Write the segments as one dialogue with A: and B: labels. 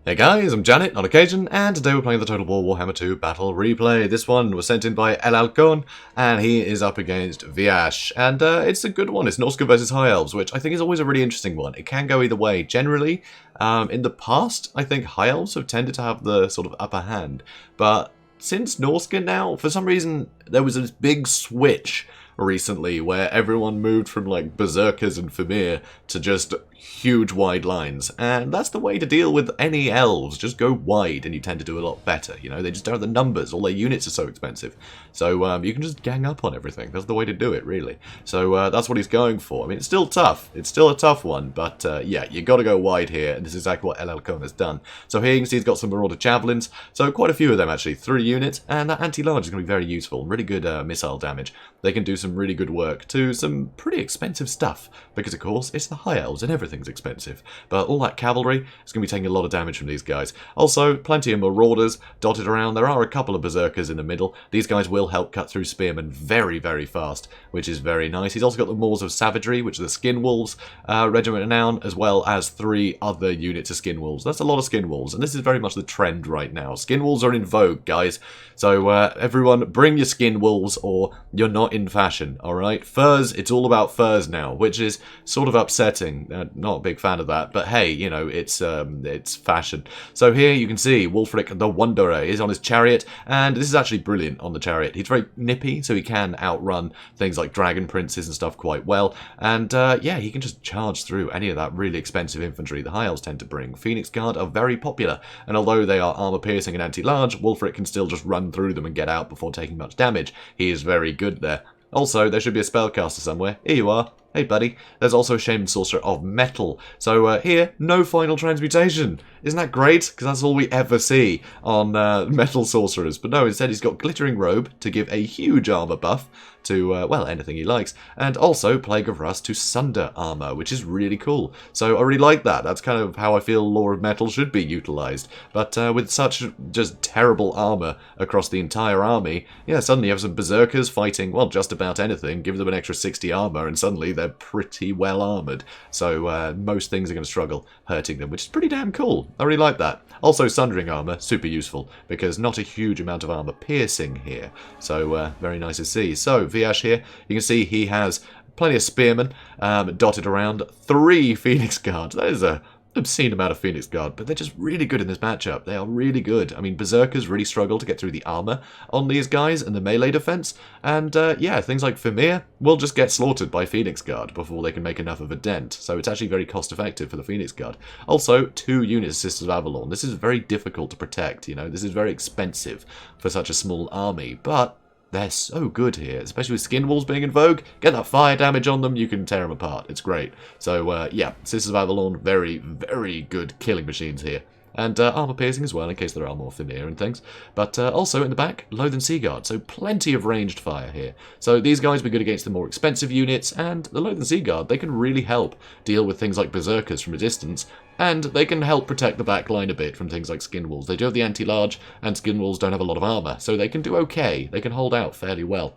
A: Hey guys, I'm JanetOnOccasion, and today we're playing the Total War Warhammer II Battle Replay. This one was sent in by ElHalcon, and he is up against Viash. And it's a good one. It's Norsca versus High Elves, which I think is always a really interesting one. It can go either way. Generally, in the past, I think High Elves have tended to have the sort of upper hand. But since Norsca now, for some reason, there was this big switch recently where everyone moved from like berserkers and Famir to just huge wide lines, and that's the way to deal with any elves. Just go wide and you tend to do a lot better. You know, they just don't have the numbers, all their units are so expensive, so you can just gang up on everything. That's the way to do it, really. So that's what he's going for. I mean, it's still tough, it's still a tough one, but yeah, you got to go wide here, and this is exactly what ElHalcon has done. So here you can see he's got some Marauder Javelins, so quite a few of them actually, 3 units, and that anti-large is going to be very useful. Really good missile damage. They can do some really good work to some pretty expensive stuff, because of course it's the High Elves and everything's expensive. But all that cavalry is going to be taking a lot of damage from these guys. Also, plenty of Marauders dotted around. There are a couple of Berserkers in the middle. These guys will help cut through Spearmen very, very fast, which is very nice. He's also got the Maws of Savagery, which are the Skin Wolves Regiment Renown, as well as 3 other units of Skin Wolves. That's a lot of Skin Wolves, and this is very much the trend right now. Skin Wolves are in vogue, guys. So everyone, bring your Skin Wolves, or you're not in fashion, alright? Furs, it's all about furs now, which is sort of upsetting. Not a big fan of that, but hey, you know, it's fashion. So here you can see Wulfric the Wanderer is on his chariot, and this is actually brilliant on the chariot. He's very nippy, so he can outrun things like Dragon Princes and stuff quite well, and yeah, he can just charge through any of that really expensive infantry the High Elves tend to bring. Phoenix Guard are very popular, and although they are armor-piercing and anti-large, Wulfric can still just run through them and get out before taking much damage. He is very good there. Also, there should be a spellcaster somewhere. Here you are. Hey buddy. There's also a Shaman Sorcerer of Metal. So here, no final transmutation. Isn't that great? Because that's all we ever see on Metal Sorcerers. But no, instead he's got Glittering Robe to give a huge armor buff to, well, anything he likes. And also Plague of Rust to Sunder armor, which is really cool. So I really like that. That's kind of how I feel Lore of Metal should be utilized. But with such just terrible armor across the entire army, yeah, suddenly you have some Berserkers fighting, well, just about anything. Give them an extra 60 armor and suddenly they're pretty well armored. So most things are going to struggle hurting them, which is pretty damn cool. I really like that. Also, Sundering armor, super useful, because not a huge amount of armor piercing here. So very nice to see. So Viash here, you can see he has plenty of Spearmen dotted around. 3 Phoenix Guards. That is a obscene amount of Phoenix Guard, but they're just really good in this matchup. They are really good. I mean, Berserkers really struggle to get through the armor on these guys and the melee defense, and yeah, things like Famir will just get slaughtered by Phoenix Guard before they can make enough of a dent, so it's actually very cost effective for the Phoenix Guard. Also, 2 units of Sisters of Avalon. This is very difficult to protect, you know, this is very expensive for such a small army, but they're so good here, especially with Skin Wolves being in vogue. Get that fire damage on them, you can tear them apart. It's great. So, yeah, Sisters of Avalon, very, very good killing machines here. And armor piercing as well, in case there are more Famir and things. But also in the back, Loathen Sea Guard. So plenty of ranged fire here. So these guys will be good against the more expensive units, and the Loathen Sea Guard, they can really help deal with things like Berserkers from a distance, and they can help protect the back line a bit from things like Skin Wolves. They do have the anti-large, and Skin Wolves don't have a lot of armor, so they can do okay. They can hold out fairly well.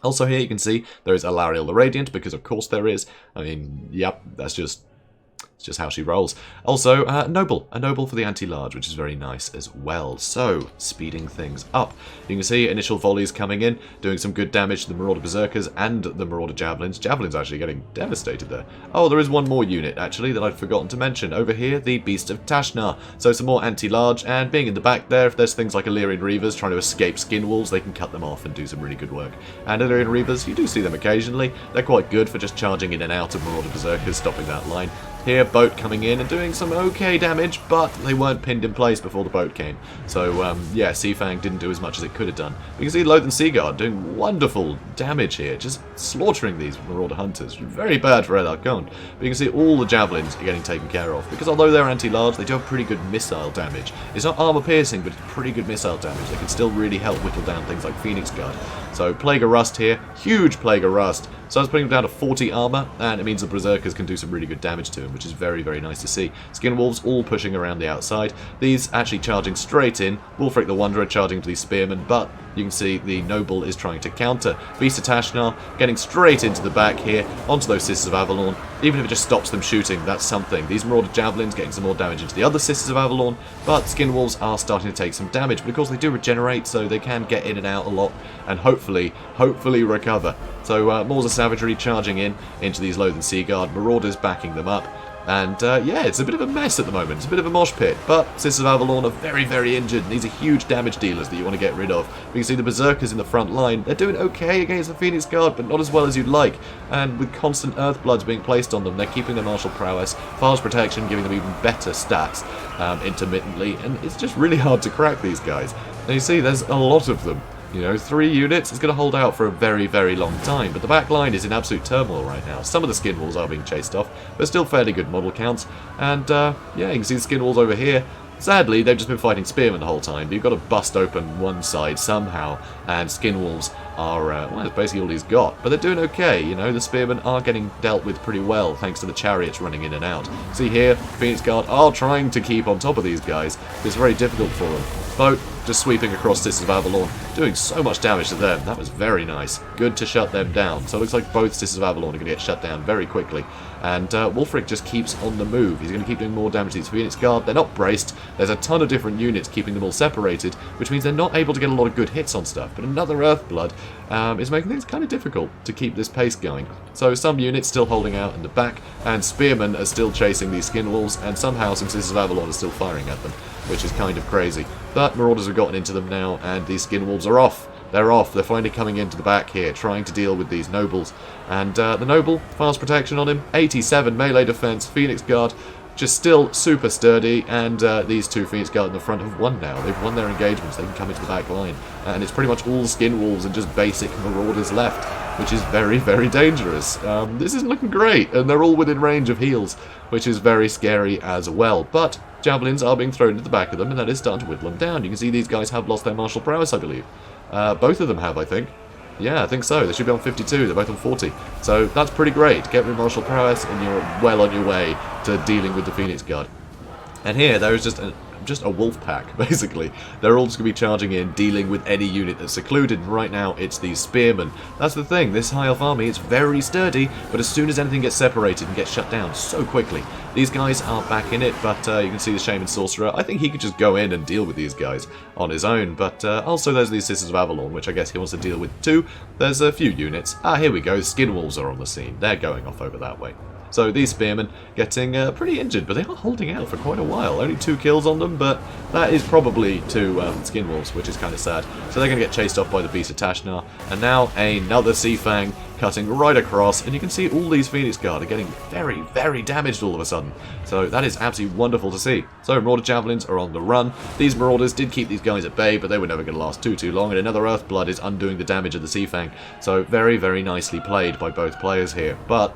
A: Also here you can see there is Alariel the Radiant, because of course there is. I mean, yep, that's just how she rolls. Also, a Noble for the anti-large, which is very nice as well. So, speeding things up. You can see initial volleys coming in, doing some good damage to the Marauder Berserkers and the Marauder Javelins. Javelins actually getting devastated there. Oh, there is one more unit, actually, that I'd forgotten to mention. Over here, the Beast of Tashnar. So some more anti-large, and being in the back there, if there's things like Illyrian Reavers trying to escape Skin Wolves, they can cut them off and do some really good work. And Illyrian Reavers, you do see them occasionally. They're quite good for just charging in and out of Marauder Berserkers, stopping that line. Here, boat coming in and doing some okay damage, but they weren't pinned in place before the boat came. So, yeah, Seafang didn't do as much as it could have done. But you can see Loathen Sea Guard doing wonderful damage here, just slaughtering these Marauder Hunters. Very bad for ElHalcon. But you can see all the Javelins are getting taken care of, because although they're anti-large, they do have pretty good missile damage. It's not armor-piercing, but it's pretty good missile damage. They can still really help whittle down things like Phoenix Guard. So, Plague of Rust here, huge Plague of Rust. So that's putting him down to 40 armor, and it means the Berserkers can do some really good damage to him, which is very, very nice to see. Skin Wolves all pushing around the outside. These actually charging straight in. Wulfric the Wanderer charging to these Spearmen, but you can see the Noble is trying to counter. Beast of Tashnar getting straight into the back here, onto those Sisters of Avalon. Even if it just stops them shooting, that's something. These Marauder Javelins getting some more damage into the other Sisters of Avalon, but Skinwolves are starting to take some damage. But of course they do regenerate, so they can get in and out a lot, and hopefully recover. So Maws of Savagery charging into these Loathed Seaguard, Marauders backing them up. And yeah, it's a bit of a mess at the moment. It's a bit of a mosh pit. But Sisters of Avalon are very, very injured. And these are huge damage dealers that you want to get rid of. You can see the Berserkers in the front line. They're doing okay against the Phoenix Guard, but not as well as you'd like. And with constant Earthbloods being placed on them, they're keeping their martial prowess, Fires Protection, giving them even better stats intermittently. And it's just really hard to crack these guys. Now you see, there's a lot of them. You know, 3 units is going to hold out for a very, very long time, but the back line is in absolute turmoil right now. Some of the skin walls are being chased off, but still fairly good model counts. And yeah, you can see the skin walls over here. Sadly, they've just been fighting spearmen the whole time, but you've got to bust open one side somehow, and skin wolves are, well, that's basically all he's got. But they're doing okay, you know, the spearmen are getting dealt with pretty well, thanks to the chariots running in and out. See here, Phoenix Guard are trying to keep on top of these guys. It's very difficult for them. Boat just sweeping across Sisters of Avalon, doing so much damage to them. That was very nice. Good to shut them down. So it looks like both Sisters of Avalon are going to get shut down very quickly. And Wulfric just keeps on the move. He's going to keep doing more damage to these Phoenix Guard. They're not braced. There's a ton of different units keeping them all separated, which means they're not able to get a lot of good hits on stuff. But another Earthblood is making things kind of difficult to keep this pace going. So some units still holding out in the back, and Spearmen are still chasing these skin wolves, and somehow some Sisters of Avalon are still firing at them, which is kind of crazy. But Marauders have gotten into them now, and these skin wolves are off. They're off. They're finally coming into the back here, trying to deal with these nobles. And the noble, fast protection on him, 87 melee defense, Phoenix Guard, just still super sturdy, and these two Phoenix Guard in the front have won now. They've won their engagements. They can come into the back line. And it's pretty much all skin wolves and just basic Marauders left, which is very, very dangerous. This isn't looking great, and they're all within range of heals, which is very scary as well. But javelins are being thrown into the back of them, and that is starting to whittle them down. You can see these guys have lost their martial prowess, I believe. Both of them have, I think. Yeah, I think so. They should be on 52. They're both on 40. So that's pretty great. Get rid of martial prowess, and you're well on your way to dealing with the Phoenix Guard. And here, there is just a wolf pack, basically. They're all just going to be charging in, dealing with any unit that's secluded. And right now, it's these spearmen. That's the thing. This high elf army is very sturdy, but as soon as anything gets separated and gets shut down so quickly, these guys are back in it. But you can see the Shaman Sorcerer. I think he could just go in and deal with these guys on his own. But also there's these Sisters of Avalon, which I guess he wants to deal with too. There's a few units. Ah, here we go. Skin wolves are on the scene. They're going off over that way. So these spearmen getting pretty injured, but they are holding out for quite a while. Only 2 kills on them, but that is probably 2 skin wolves, which is kind of sad. So they're going to get chased off by the Beast of Tashnar. And now another Sea Fang cutting right across. And you can see all these Phoenix Guard are getting very, very damaged all of a sudden. So that is absolutely wonderful to see. So Marauder Javelins are on the run. These Marauders did keep these guys at bay, but they were never going to last too long. And another Earthblood is undoing the damage of the Sea Fang. So very, very nicely played by both players here. But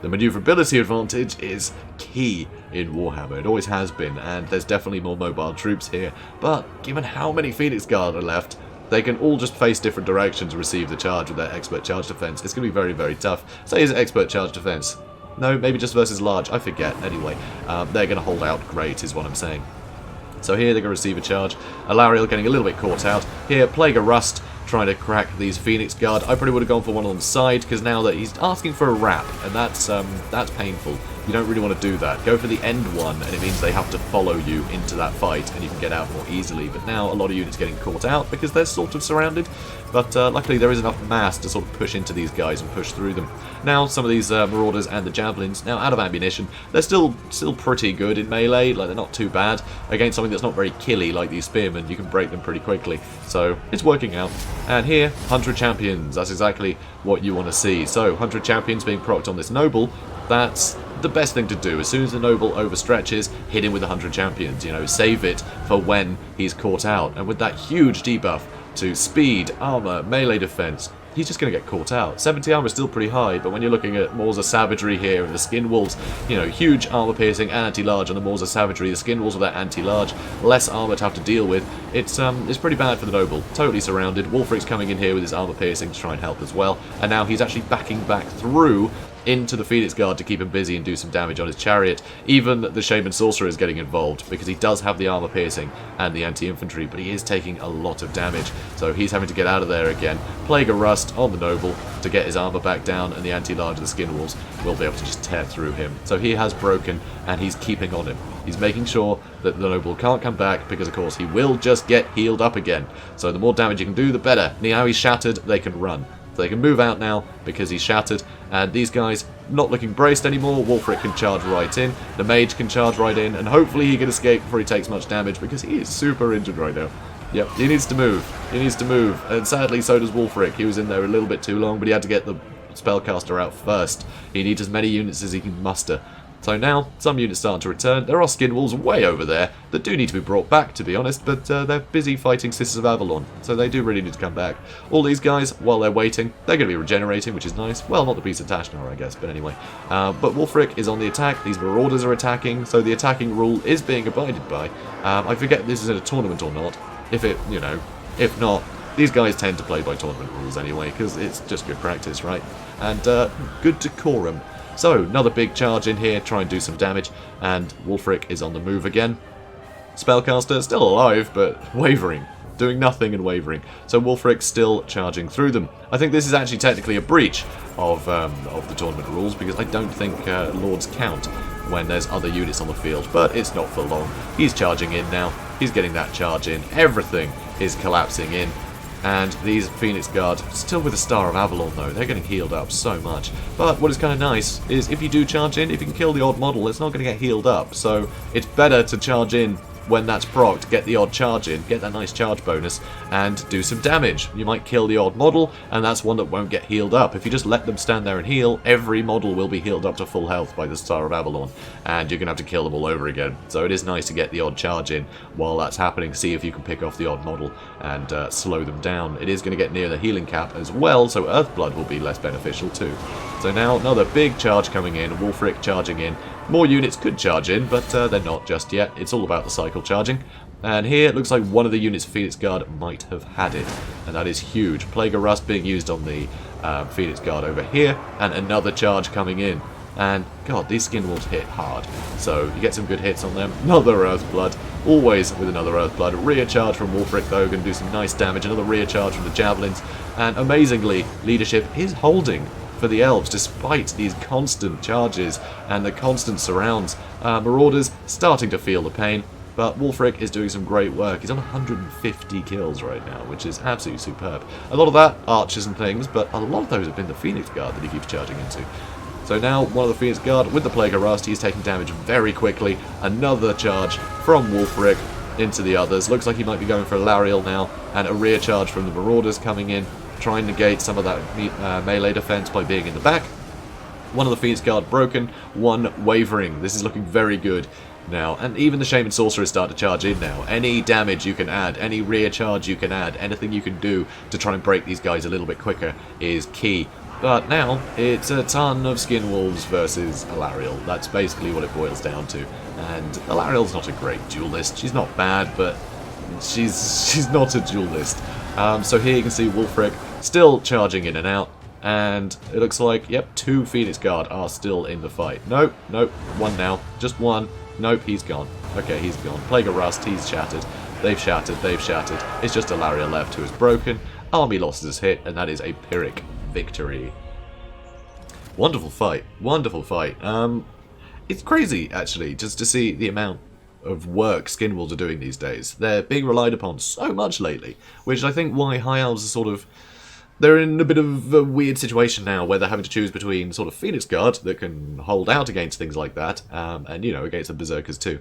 A: the maneuverability advantage is key in Warhammer. It always has been, and there's definitely more mobile troops here. But given how many Phoenix Guard are left, they can all just face different directions and receive the charge with their expert charge defense. It's going to be very, very tough. Say is expert charge defense. No, maybe just versus large. I forget. Anyway, they're going to hold out great is what I'm saying. So here they're going to receive a charge. Alariel getting a little bit caught out. Here, Plague of Rust trying to crack these Phoenix Guard. I probably would have gone for one on the side, because now that he's asking for a wrap, and that's painful. You don't really want to do that. Go for the end one, and it means they have to follow you into that fight, and you can get out more easily. But now a lot of units getting caught out because they're sort of surrounded. But luckily there is enough mass to sort of push into these guys and push through them. Now some of these Marauders and the Javelins, now out of ammunition, they're still pretty good in melee. Like, they're not too bad. Against something that's not very killy like these Spearmen, you can break them pretty quickly. So it's working out. And here, 100 Champions. That's exactly what you want to see. So 100 Champions being procced on this Noble. That's the best thing to do. As soon as the Noble overstretches, hit him with 100 Champions. You know, save it for when he's caught out. And with that huge debuff to speed, armor, melee defense, he's just going to get caught out. 70 armor is still pretty high, but when you're looking at Maws of Savagery here and the Skin Wolves, you know, huge armor piercing and anti-large on the Maws of Savagery, the Skin Wolves with that anti-large, less armor to have to deal with. It's pretty bad for the Noble. Totally surrounded. Wulfric's coming in here with his armor piercing to try and help as well, and now he's actually backing back through into the Phoenix Guard to keep him busy and do some damage on his chariot. Even the Shaman Sorcerer is getting involved because he does have the armor piercing and the anti-infantry, but he is taking a lot of damage. So he's having to get out of there again. Plague of Rust on the Noble to get his armor back down, and the anti-large of the Skin Wolves will be able to just tear through him. So he has broken, and he's keeping on him. He's making sure that the Noble can't come back because, of course, he will just get healed up again. So the more damage you can do, the better. Now he's shattered, they can run. So they can move out now because he's shattered. And these guys not looking braced anymore. Wulfric can charge right in. The Mage can charge right in. And hopefully he can escape before he takes much damage because he is super injured right now. Yep, he needs to move. He needs to move. And sadly, so does Wulfric. He was in there a little bit too long, but he had to get the Spellcaster out first. He needs as many units as he can muster. So now, some units starting to return. There are Skin Wolves way over there that do need to be brought back, to be honest, but they're busy fighting Sisters of Avalon, so they do really need to come back. All these guys, while they're waiting, they're going to be regenerating, which is nice. Well, not the Beast of Tashnar, I guess, but anyway. But Wulfric is on the attack. These Marauders are attacking, so the attacking rule is being abided by. I forget if this is in a tournament or not. If it, you know, if not, these guys tend to play by tournament rules anyway, because it's just good practice, right? And good decorum. So, another big charge in here, try and do some damage, and Wulfric is on the move again. Spellcaster still alive, but wavering. Doing nothing and wavering. So Wulfric still charging through them. I think this is actually technically a breach of the tournament rules, because I don't think Lords count when there's other units on the field, but it's not for long. He's charging in now. He's getting that charge in. Everything is collapsing in. And these Phoenix Guard, still with the Star of Avalon though, they're getting healed up so much. But what is kind of nice is if you do charge in, if you can kill the odd model, it's not going to get healed up. So it's better to charge in when that's procced, get the odd charge in, get that nice charge bonus, and do some damage. You might kill the odd model, and that's one that won't get healed up. If you just let them stand there and heal, every model will be healed up to full health by the Star of Avalon, and you're going to have to kill them all over again. So it is nice to get the odd charge in while that's happening, see if you can pick off the odd model and slow them down. It is going to get near the healing cap as well, so Earthblood will be less beneficial too. So now another big charge coming in, Wulfric charging in. More units could charge in, but they're not just yet. It's all about the cycle charging. And here it looks like one of the units of Phoenix Guard might have had it. And that is huge. Plague of Rust being used on the Phoenix Guard over here. And another charge coming in. And, God, these Skin Wolves hit hard. So you get some good hits on them. Another Earthblood. Always with another Earthblood. Rear charge from Wulfric, though, going to do some nice damage. Another rear charge from the Javelins. And amazingly, leadership is holding for the Elves, despite these constant charges and the constant surrounds. Marauders starting to feel the pain, but Wulfric is doing some great work. He's on 150 kills right now, which is absolutely superb. A lot of that, archers and things, but a lot of those have been the Phoenix Guard that he keeps charging into. So now, one of the Phoenix Guard with the Plague of Rust, he's taking damage very quickly. Another charge from Wulfric into the others. Looks like he might be going for a Lariel now, and a rear charge from the Marauders coming in, try and negate some of that melee defense by being in the back. One of the Phoenix Guard broken, one wavering. This is looking very good now. And even the Shaman Sorcerer is starting to charge in now. Any damage you can add, any rear charge you can add, anything you can do to try and break these guys a little bit quicker is key. But now, it's a ton of Skin Wolves versus Alariel. That's basically what it boils down to. And Alariel's not a great duelist. She's not bad, but she's not a duelist. So here you can see Wulfric still charging in and out, and it looks like, yep, 2 Phoenix Guard are still in the fight. Nope, nope, one now, just one. Nope, he's gone. Okay, he's gone. Plague of Rust, he's shattered. They've shattered, they've shattered. It's just Alaria left who is broken. Army losses hit, and that is a Pyrrhic victory. Wonderful fight, wonderful fight. It's crazy, actually, just to see the amount of work Skin Wolves are doing these days. They're being relied upon so much lately, which I think why High Elves are sort of... They're in a bit of a weird situation now where they're having to choose between sort of Phoenix Guard that can hold out against things like that, and, you know, against the Berserkers too.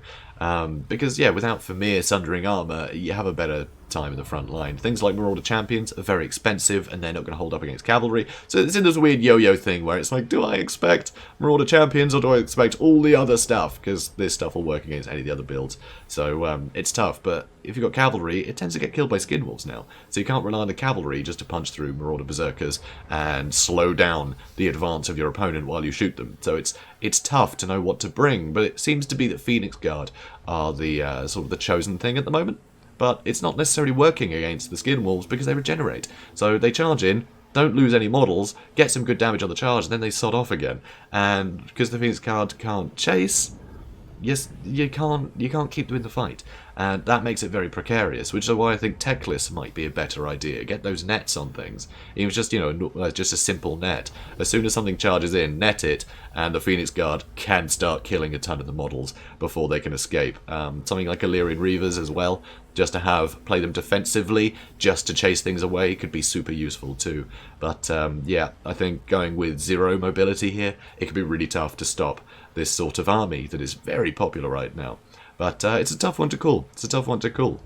A: Because, yeah, without Famir sundering armor, you have a better time in the front line. Things like Marauder Champions are very expensive, and they're not going to hold up against cavalry. So it's in this weird yo-yo thing where it's like, do I expect Marauder Champions or do I expect all the other stuff? Because this stuff will work against any of the other builds. So it's tough, but if you've got cavalry, it tends to get killed by Skin Wolves now. So you can't rely on the cavalry just to punch through Marauder Berserkers and slow down the advance of your opponent while you shoot them. So it's tough to know what to bring, but it seems to be that Phoenix Guard are the sort of the chosen thing at the moment. But it's not necessarily working against the Skin Wolves because they regenerate. So they charge in, don't lose any models, get some good damage on the charge, and then they sod off again. And because the Phoenix Guard can't chase, yes, you can't keep doing the fight, and that makes it very precarious, which is why I think techless might be a better idea. Get those nets on things. Even just, you know, just a simple net. As soon as something charges in, net it, and the Phoenix Guard can start killing a ton of the models before they can escape. Something like Illyrian Reavers as well, just to play them defensively, just to chase things away, could be super useful too. But yeah, I think going with 0 mobility here, it could be really tough to stop this sort of army that is very popular right now. But it's a tough one to call. It's a tough one to call.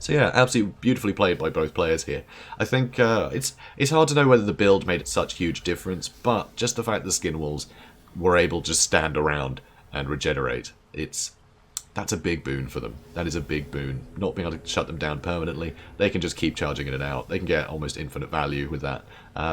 A: So yeah, absolutely beautifully played by both players here. I think it's hard to know whether the build made such huge difference, but just the fact the skin walls were able to stand around and regenerate, that's a big boon for them. That is a big boon. Not being able to shut them down permanently, they can just keep charging in and out. They can get almost infinite value with that.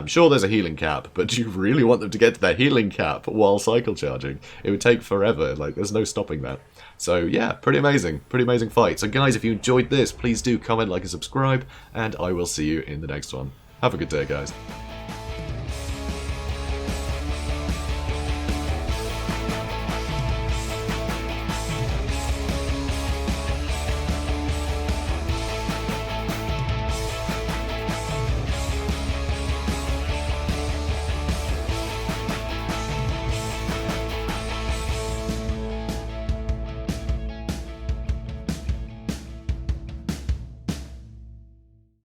A: Sure, there's a healing cap, but do you really want them to get to their healing cap while cycle charging? It would take forever. Like, there's no stopping that. So yeah, pretty amazing fight. So guys, if you enjoyed this, please do comment, like, and subscribe, and I will see you in the next one. Have a good day, guys.